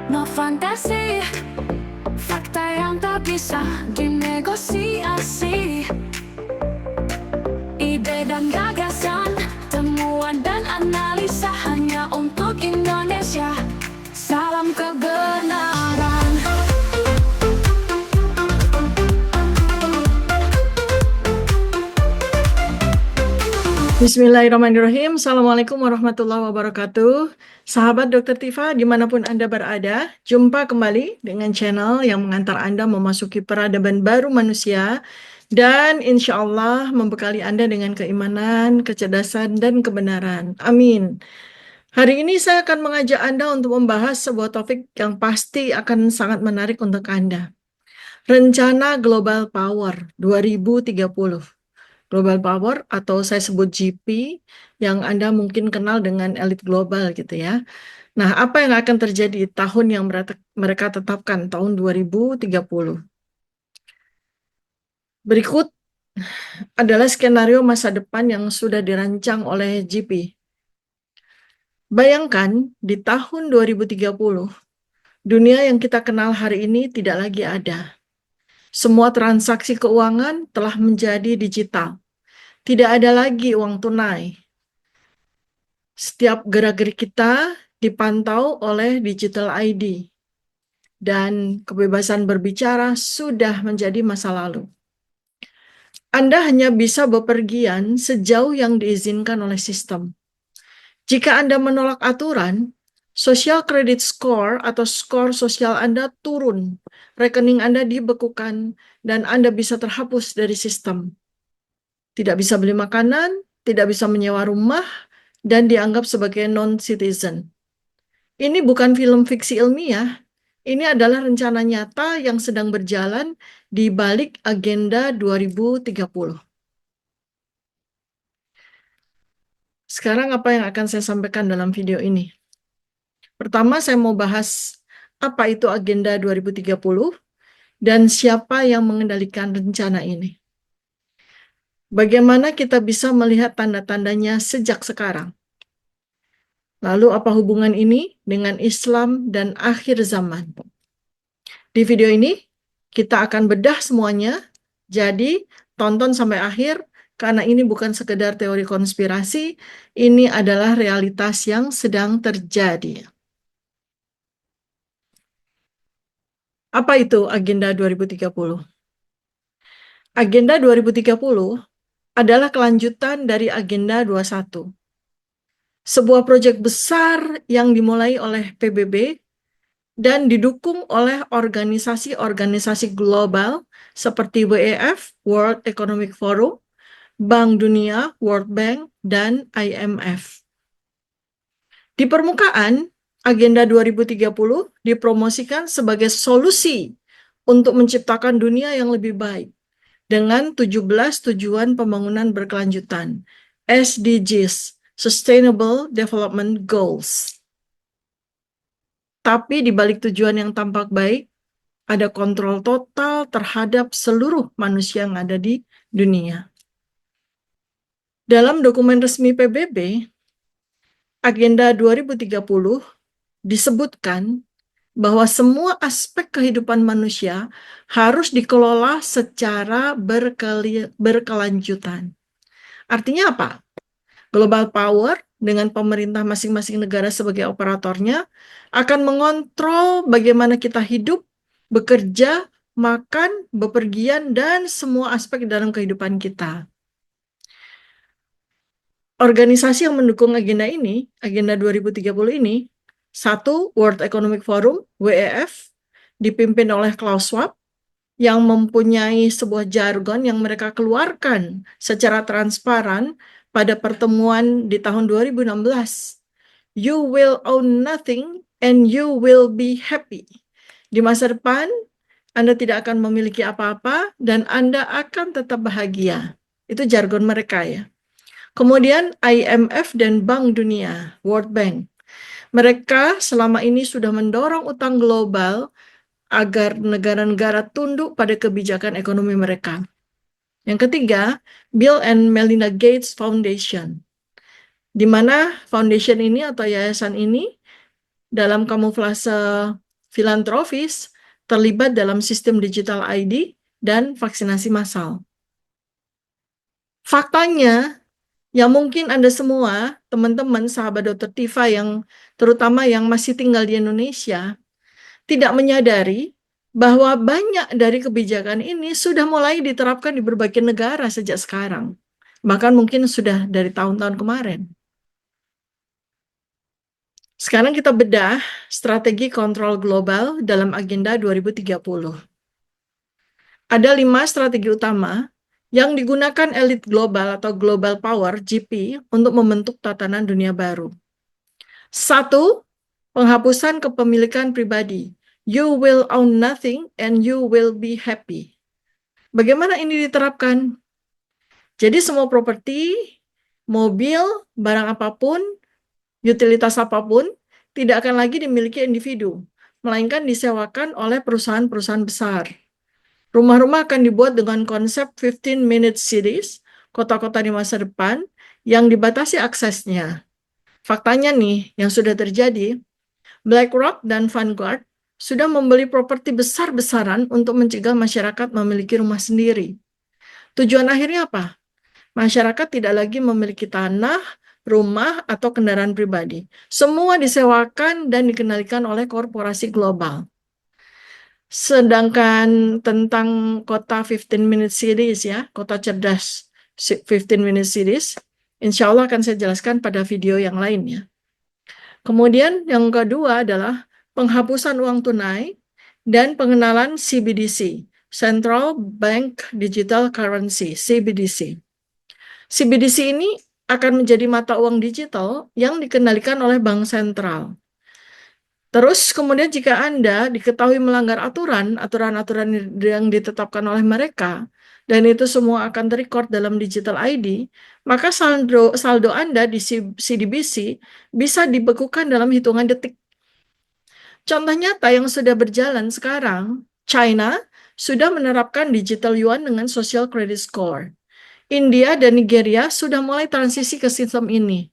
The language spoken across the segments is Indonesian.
No fantasi, fakta yang tak bisa dinegosiasi. Ide dan gagasan, temuan dan analisa hanya untuk Indonesia. Salam kebenaran. Bismillahirrahmanirrahim. Assalamualaikum warahmatullahi wabarakatuh. Sahabat Dr. Tifa, dimanapun Anda berada, jumpa kembali dengan channel yang mengantar Anda memasuki peradaban baru manusia dan insya Allah membekali Anda dengan keimanan, kecerdasan, dan kebenaran. Amin. Hari ini saya akan mengajak Anda untuk membahas sebuah topik yang pasti akan sangat menarik untuk Anda. Rencana Global Power 2030. Global Power atau saya sebut GP yang Anda mungkin kenal dengan elit global gitu ya. Nah, apa yang akan terjadi di tahun yang mereka tetapkan, tahun 2030? Berikut adalah skenario masa depan yang sudah dirancang oleh GP. Bayangkan di tahun 2030, dunia yang kita kenal hari ini tidak lagi ada. Semua transaksi keuangan telah menjadi digital. Tidak ada lagi uang tunai. Setiap gerak-gerik kita dipantau oleh digital ID dan kebebasan berbicara sudah menjadi masa lalu. Anda hanya bisa bepergian sejauh yang diizinkan oleh sistem. Jika Anda menolak aturan, social credit score atau skor sosial Anda turun, rekening Anda dibekukan, dan Anda bisa terhapus dari sistem. Tidak bisa beli makanan, tidak bisa menyewa rumah, dan dianggap sebagai non-citizen. Ini bukan film fiksi ilmiah, ini adalah rencana nyata yang sedang berjalan di balik Agenda 2030. Sekarang apa yang akan saya sampaikan dalam video ini? Pertama, saya mau bahas apa itu Agenda 2030 dan siapa yang mengendalikan rencana ini. Bagaimana kita bisa melihat tanda-tandanya sejak sekarang? Lalu apa hubungan ini dengan Islam dan akhir zaman? Di video ini, kita akan bedah semuanya, jadi tonton sampai akhir, karena ini bukan sekedar teori konspirasi, ini adalah realitas yang sedang terjadi. Apa itu Agenda 2030? Agenda 2030 adalah kelanjutan dari Agenda 21. Sebuah proyek besar yang dimulai oleh PBB dan didukung oleh organisasi-organisasi global seperti WEF, World Economic Forum, Bank Dunia, World Bank, dan IMF. Di permukaan, Agenda 2030 dipromosikan sebagai solusi untuk menciptakan dunia yang lebih baik dengan 17 tujuan pembangunan berkelanjutan, SDGs, Sustainable Development Goals. Tapi di balik tujuan yang tampak baik, ada kontrol total terhadap seluruh manusia yang ada di dunia. Dalam dokumen resmi PBB, Agenda 2030 disebutkan bahwa semua aspek kehidupan manusia harus dikelola secara berkelanjutan. Artinya apa? Global Power dengan pemerintah masing-masing negara sebagai operatornya akan mengontrol bagaimana kita hidup, bekerja, makan, bepergian, dan semua aspek dalam kehidupan kita. Organisasi yang mendukung agenda ini, Agenda 2030 ini, satu, World Economic Forum, WEF, dipimpin oleh Klaus Schwab, yang mempunyai sebuah jargon yang mereka keluarkan secara transparan pada pertemuan di tahun 2016. You will own nothing and you will be happy. Di masa depan, Anda tidak akan memiliki apa-apa dan Anda akan tetap bahagia. Itu jargon mereka ya. Kemudian IMF dan Bank Dunia, World Bank. Mereka selama ini sudah mendorong utang global agar negara-negara tunduk pada kebijakan ekonomi mereka. Yang ketiga, Bill and Melinda Gates Foundation, di mana foundation ini atau yayasan ini dalam kamuflase filantropis terlibat dalam sistem digital ID dan vaksinasi massal. Faktanya, ya mungkin Anda semua, teman-teman, sahabat Dr. Tifa yang terutama yang masih tinggal di Indonesia, tidak menyadari bahwa banyak dari kebijakan ini sudah mulai diterapkan di berbagai negara sejak sekarang. Bahkan mungkin sudah dari tahun-tahun kemarin. Sekarang kita bedah strategi kontrol global dalam agenda 2030. Ada 5 strategi utama yang digunakan elit global atau global power GP untuk membentuk tatanan dunia baru. 1. Penghapusan kepemilikan pribadi. You will own nothing and you will be happy. Bagaimana ini diterapkan? Jadi semua properti, mobil, barang apapun, utilitas apapun, tidak akan lagi dimiliki individu, melainkan disewakan oleh perusahaan-perusahaan besar. Rumah-rumah akan dibuat dengan konsep 15-minute cities, kota-kota di masa depan, yang dibatasi aksesnya. Faktanya nih, yang sudah terjadi, BlackRock dan Vanguard sudah membeli properti besar-besaran untuk mencegah masyarakat memiliki rumah sendiri. Tujuan akhirnya apa? Masyarakat tidak lagi memiliki tanah, rumah, atau kendaraan pribadi. Semua disewakan dan dikendalikan oleh korporasi global. Sedangkan tentang kota 15-minute cities ya, kota cerdas 15-minute cities, insya Allah akan saya jelaskan pada video yang lainnya. Kemudian yang kedua adalah penghapusan uang tunai dan pengenalan CBDC, Central Bank Digital Currency, CBDC. CBDC ini akan menjadi mata uang digital yang dikendalikan oleh bank sentral. Terus kemudian jika Anda diketahui melanggar aturan-aturan yang ditetapkan oleh mereka, dan itu semua akan terrecord dalam digital ID, maka saldo Anda di CDBC bisa dibekukan dalam hitungan detik. Contoh nyata yang sudah berjalan sekarang, China sudah menerapkan digital yuan dengan social credit score. India dan Nigeria sudah mulai transisi ke sistem ini.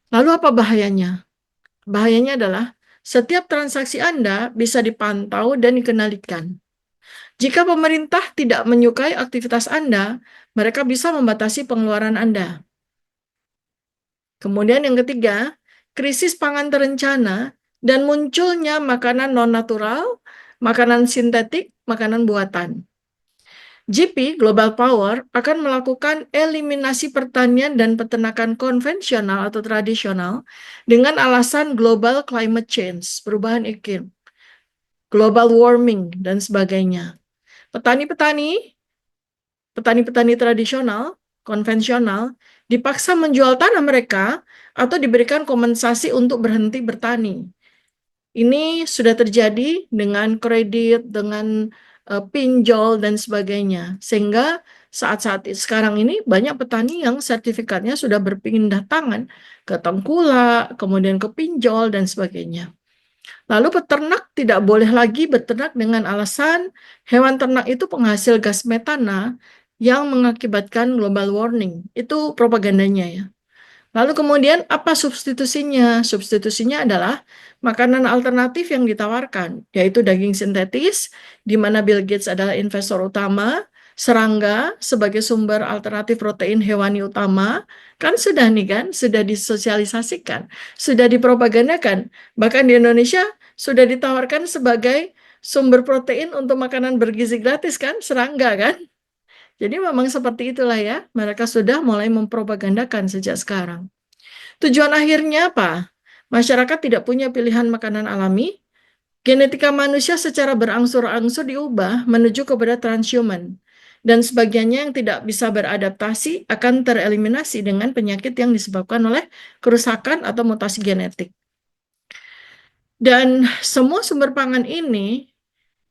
Lalu apa bahayanya? Bahayanya adalah setiap transaksi Anda bisa dipantau dan dikendalikan. Jika pemerintah tidak menyukai aktivitas Anda, mereka bisa membatasi pengeluaran Anda. Kemudian yang ketiga, krisis pangan terencana dan munculnya makanan non-natural, makanan sintetik, makanan buatan. GP, Global Power, akan melakukan eliminasi pertanian dan peternakan konvensional atau tradisional dengan alasan global climate change, perubahan iklim, global warming, dan sebagainya. Petani-petani tradisional, konvensional, dipaksa menjual tanah mereka atau diberikan kompensasi untuk berhenti bertani. Ini sudah terjadi dengan kredit, dengan pinjol, dan sebagainya. Sehingga saat-saat sekarang ini banyak petani yang sertifikatnya sudah berpindah tangan ke tengkulak, kemudian ke pinjol, dan sebagainya. Lalu peternak tidak boleh lagi beternak dengan alasan hewan ternak itu penghasil gas metana yang mengakibatkan global warming. Itu propagandanya ya. Lalu kemudian apa substitusinya? Substitusinya adalah makanan alternatif yang ditawarkan, yaitu daging sintetis, di mana Bill Gates adalah investor utama, serangga sebagai sumber alternatif protein hewani utama, kan sudah nih kan, sudah disosialisasikan, sudah dipropagandakan. Bahkan di Indonesia sudah ditawarkan sebagai sumber protein untuk makanan bergizi gratis kan, serangga kan. Jadi memang seperti itulah ya, mereka sudah mulai mempropagandakan sejak sekarang. Tujuan akhirnya apa? Masyarakat tidak punya pilihan makanan alami, genetika manusia secara berangsur-angsur diubah menuju kepada transhuman, dan sebagiannya yang tidak bisa beradaptasi akan tereliminasi dengan penyakit yang disebabkan oleh kerusakan atau mutasi genetik. Dan semua sumber pangan ini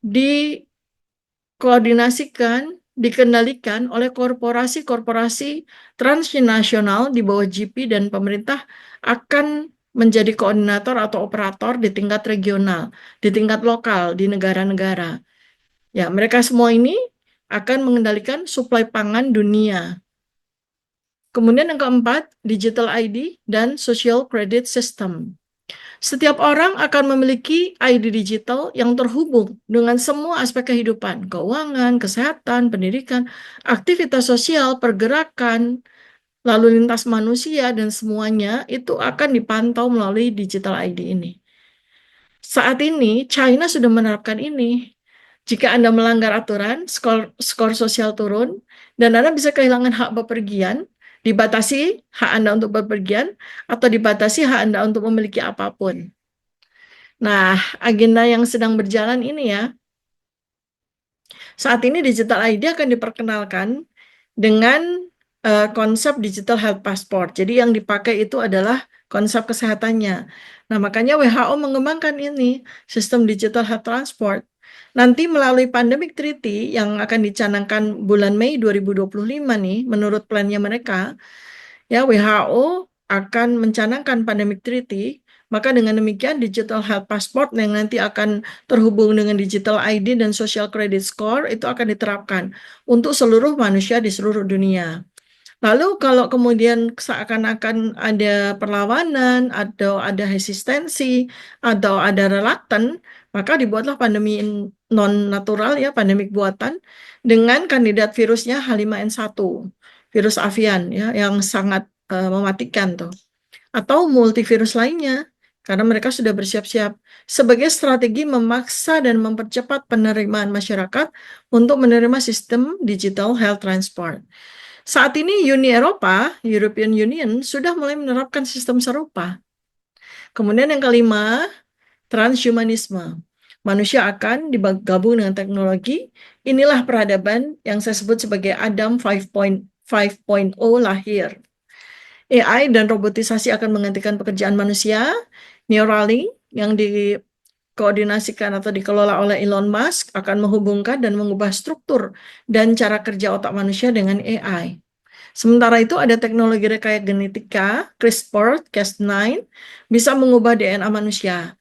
dikoordinasikan, dikendalikan oleh korporasi-korporasi transnasional di bawah GP, dan pemerintah akan menjadi koordinator atau operator di tingkat regional, di tingkat lokal, di negara-negara. Ya, mereka semua ini akan mengendalikan suplai pangan dunia. Kemudian yang keempat, digital ID dan social credit system. Setiap orang akan memiliki ID digital yang terhubung dengan semua aspek kehidupan, keuangan, kesehatan, pendidikan, aktivitas sosial, pergerakan, lalu lintas manusia, dan semuanya itu akan dipantau melalui digital ID ini. Saat ini, China sudah menerapkan ini. Jika Anda melanggar aturan, skor sosial turun, dan Anda bisa kehilangan hak bepergian, dibatasi hak Anda untuk bepergian, atau dibatasi hak Anda untuk memiliki apapun. Nah, agenda yang sedang berjalan ini ya, saat ini digital ID akan diperkenalkan dengan konsep digital health passport. Jadi yang dipakai itu adalah konsep kesehatannya. Nah, makanya WHO mengembangkan ini, sistem digital health transport. Nanti melalui pandemic treaty yang akan dicanangkan bulan Mei 2025 nih, menurut plannya mereka, ya WHO akan mencanangkan pandemic treaty, maka dengan demikian digital health passport yang nanti akan terhubung dengan digital ID dan social credit score itu akan diterapkan untuk seluruh manusia di seluruh dunia. Lalu kalau kemudian seakan-akan ada perlawanan, atau ada resistensi, atau ada reluctant, maka dibuatlah pandemi non-natural ya, pandemik buatan, dengan kandidat virusnya H5N1, virus avian ya, yang sangat mematikan tuh. Atau multivirus lainnya, karena mereka sudah bersiap-siap sebagai strategi memaksa dan mempercepat penerimaan masyarakat untuk menerima sistem digital health transport. Saat ini Uni Eropa, European Union, sudah mulai menerapkan sistem serupa. Kemudian yang kelima, transhumanisme. Manusia akan digabung dengan teknologi. Inilah peradaban yang saya sebut sebagai Adam 5.0 lahir. AI dan robotisasi akan menggantikan pekerjaan manusia. Neuralink yang dikoordinasikan atau dikelola oleh Elon Musk akan menghubungkan dan mengubah struktur dan cara kerja otak manusia dengan AI. Sementara itu ada teknologi rekayasa genetika, CRISPR-Cas9, bisa mengubah DNA manusia.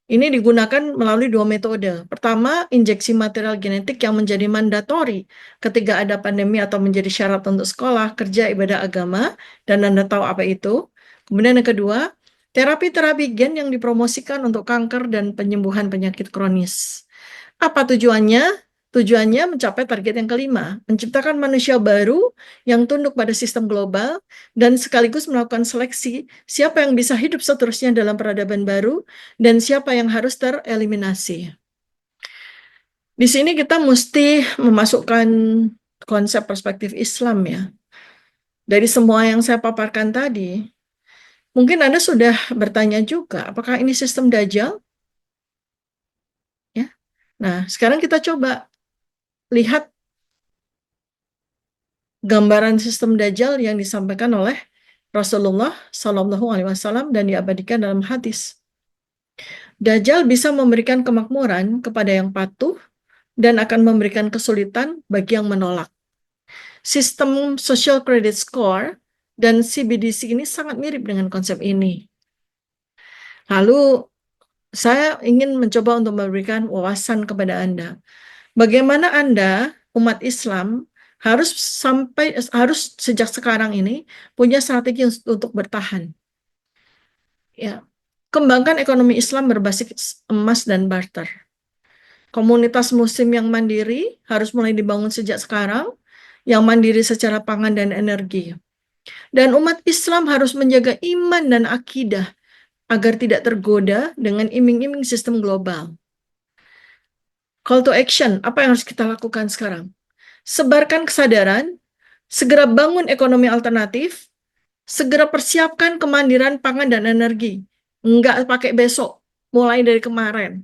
Ini digunakan melalui dua metode. Pertama, injeksi material genetik yang menjadi mandatori ketika ada pandemi atau menjadi syarat untuk sekolah, kerja, ibadah agama, dan Anda tahu apa itu. Kemudian yang kedua, terapi-terapi gen yang dipromosikan untuk kanker dan penyembuhan penyakit kronis. Apa tujuannya? Tujuannya mencapai target yang kelima, menciptakan manusia baru yang tunduk pada sistem global dan sekaligus melakukan seleksi siapa yang bisa hidup seterusnya dalam peradaban baru dan siapa yang harus tereliminasi. Di sini kita mesti memasukkan konsep perspektif Islam ya. Dari semua yang saya paparkan tadi, mungkin Anda sudah bertanya juga, apakah ini sistem Dajjal? Ya. Nah, sekarang kita coba lihat gambaran sistem Dajjal yang disampaikan oleh Rasulullah Shallallahu Alaihi Wasallam dan diabadikan dalam hadis. Dajjal bisa memberikan kemakmuran kepada yang patuh dan akan memberikan kesulitan bagi yang menolak. Sistem social credit score dan CBDC ini sangat mirip dengan konsep ini. Lalu saya ingin mencoba untuk memberikan wawasan kepada Anda. Bagaimana Anda, umat Islam, harus sejak sekarang ini punya strategi untuk bertahan. Ya, kembangkan ekonomi Islam berbasis emas dan barter. Komunitas muslim yang mandiri harus mulai dibangun sejak sekarang, yang mandiri secara pangan dan energi. Dan umat Islam harus menjaga iman dan akidah agar tidak tergoda dengan iming-iming sistem global. Call to action, apa yang harus kita lakukan sekarang? Sebarkan kesadaran, segera bangun ekonomi alternatif, segera persiapkan kemandirian pangan dan energi. Enggak pakai besok, mulai dari kemarin.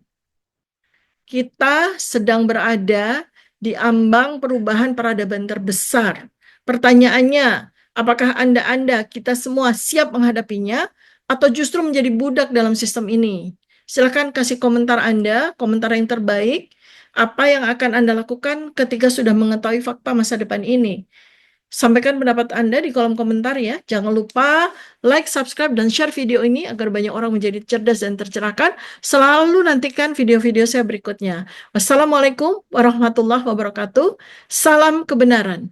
Kita sedang berada di ambang perubahan peradaban terbesar. Pertanyaannya, apakah Anda, kita semua siap menghadapinya, atau justru menjadi budak dalam sistem ini? Silakan kasih komentar Anda, komentar yang terbaik, apa yang akan Anda lakukan ketika sudah mengetahui fakta masa depan ini. Sampaikan pendapat Anda di kolom komentar ya. Jangan lupa like, subscribe, dan share video ini agar banyak orang menjadi cerdas dan tercerahkan. Selalu nantikan video-video saya berikutnya. Wassalamualaikum warahmatullahi wabarakatuh. Salam kebenaran.